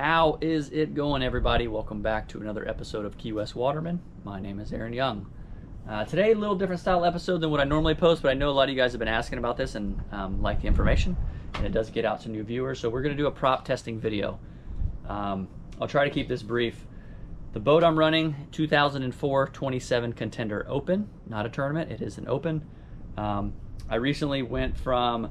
How is it going, everybody? Welcome back to another episode of Key West Waterman. My name is Aaron Young. Today, a little different style episode than what I normally post, but I know a lot of you guys have been asking about this and like the information, and it does get out to new viewers. So we're going to do a prop testing video. I'll try to keep this brief. The boat I'm running, 2004 27 Contender Open, not a tournament, it is an open. I recently went from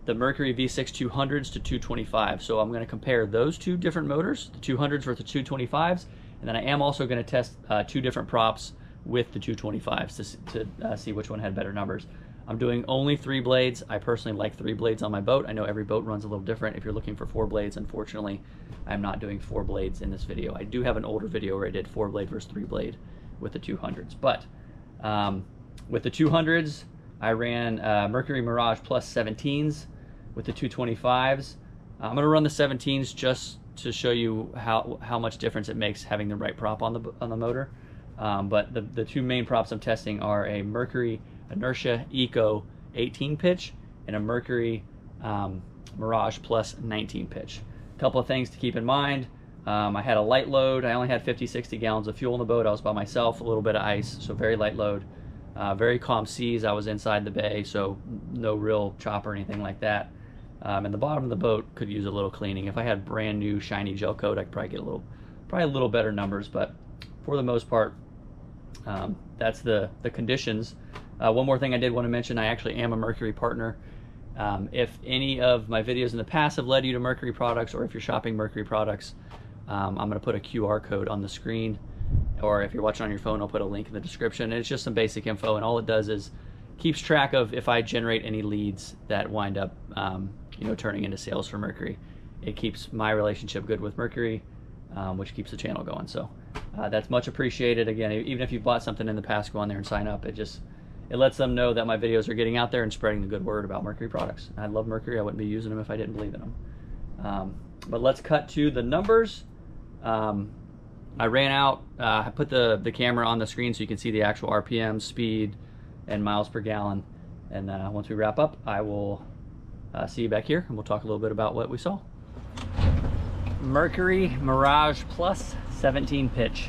the Mercury V6 200s to 225, so I'm going to compare those two different motors, the 200s versus the 225s, and then I am also going to test two different props with the 225s to see which one had better numbers. I'm doing only 3 blades. I personally like 3 blades on my boat. I know every boat runs a little different. If you're looking for 4 blades, unfortunately, I'm not doing 4 blades in this video. I do have an older video where I did 4 blade versus 3 blade with the 200s, but with the 200s, I ran Mercury Mirage Plus 17s. With the 225s, I'm going to run the 17s just to show you how much difference it makes having the right prop on the motor. But the two main props I'm testing are a Mercury Enertia Eco 18 pitch and a Mercury Mirage Plus 19 pitch. A couple of things to keep in mind. I had a light load. I only had 50-60 gallons of fuel in the boat. I was by myself, a little bit of ice, so very light load. Very calm seas. I was inside the bay, so no real chop or anything like that. And the bottom of the boat could use a little cleaning. If I had brand new shiny gel coat, I could probably get a little better numbers. But for the most part, that's the conditions. One more thing I did want to mention: I actually am a Mercury partner. If any of my videos in the past have led you to Mercury products, or if you're shopping Mercury products, I'm going to put a QR code on the screen. Or if you're watching on your phone, I'll put a link in the description. And it's just some basic info, and all it does is keeps track of if I generate any leads that wind up turning into sales for Mercury. It keeps my relationship good with Mercury, which keeps the channel going. So that's much appreciated. Again, even if you bought something in the past, go on there and sign up. It lets them know that my videos are getting out there and spreading the good word about Mercury products. I love Mercury. I wouldn't be using them if I didn't believe in them. But let's cut to the numbers. I ran out, I put the camera on the screen so you can see the actual RPM, speed, and miles per gallon. And once we wrap up, I will see you back here and we'll talk a little bit about what we saw. Mercury Mirage Plus 17 pitch.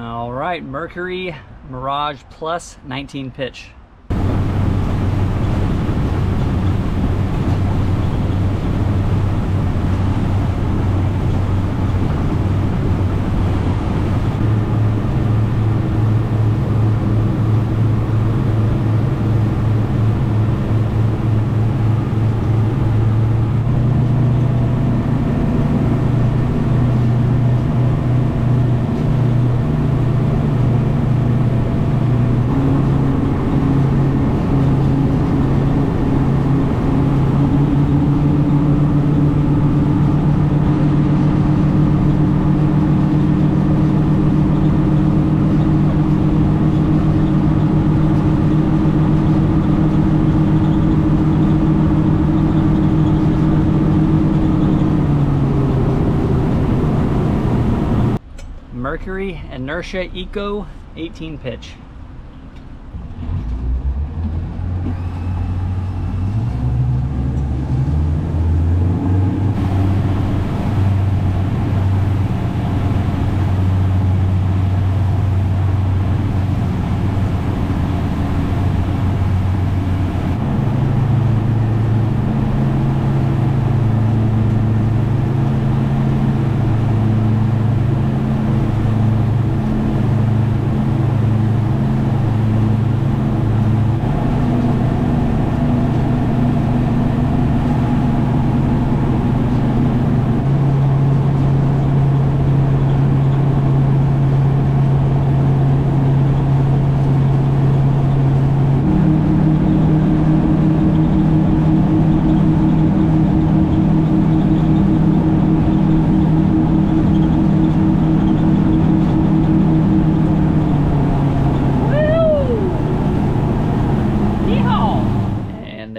All right, Mercury Mirage Plus 19 pitch. Mercury Enertia Eco 18 pitch.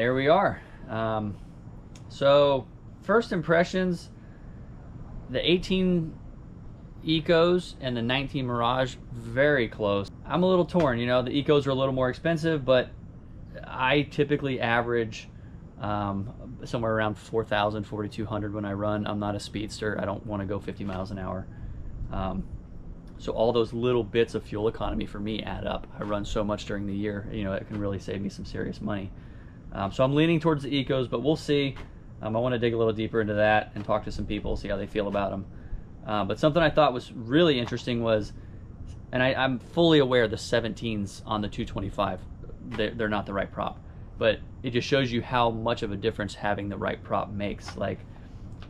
here we are. So first impressions, the 18 Ecos and the 19 Mirage, very close. I'm a little torn. You know, the Ecos are a little more expensive, but I typically average somewhere around 4,000, 4,200 when I run. I'm not a speedster. I don't want to go 50 miles an hour. So all those little bits of fuel economy for me add up. I run so much during the year, you know, it can really save me some serious money. So I'm leaning towards the Ecos, but we'll see. I want to dig a little deeper into that and talk to some people, see how they feel about them. But something I thought was really interesting was, and I'm fully aware the 17s on the 225, they're not the right prop, but it just shows you how much of a difference having the right prop makes. Like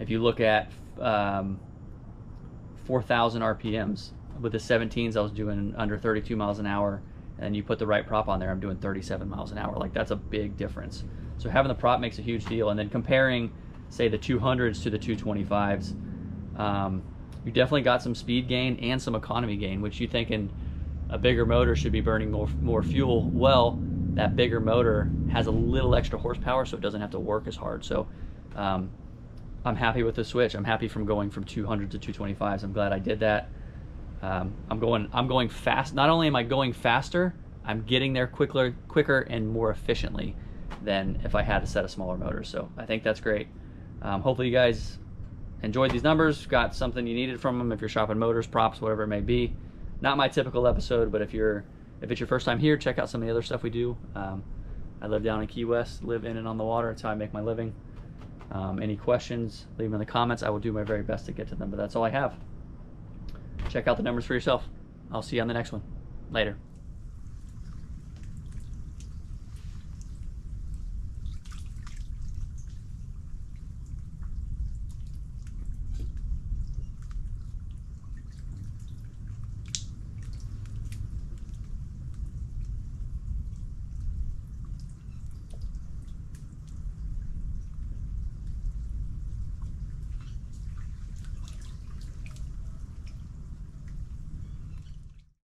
if you look at 4,000 RPMs, with the 17s I was doing under 32 miles an hour, and you put the right prop on there, I'm doing 37 miles an hour. Like that's a big difference. So having the prop makes a huge deal. And then comparing, say, the 200s to the 225s, you definitely got some speed gain and some economy gain, which you thinking a bigger motor should be burning more fuel. Well, that bigger motor has a little extra horsepower, so it doesn't have to work as hard. So I'm happy with the switch. I'm happy from going from 200 to 225s. I'm glad I did that. I'm going fast. Not only am I going faster, I'm getting there quicker and more efficiently than if I had a set of smaller motors. So I think that's great. Hopefully you guys enjoyed these numbers, got something you needed from them if you're shopping motors, props, whatever it may be. Not my typical episode, but if it's your first time here, check out some of the other stuff we do. I live down in Key West, live in and on the water. It's how I make my living. Any questions, leave them in the comments. I will do my very best to get to them, but that's all I have. Check out the numbers for yourself. I'll see you on the next one. Later.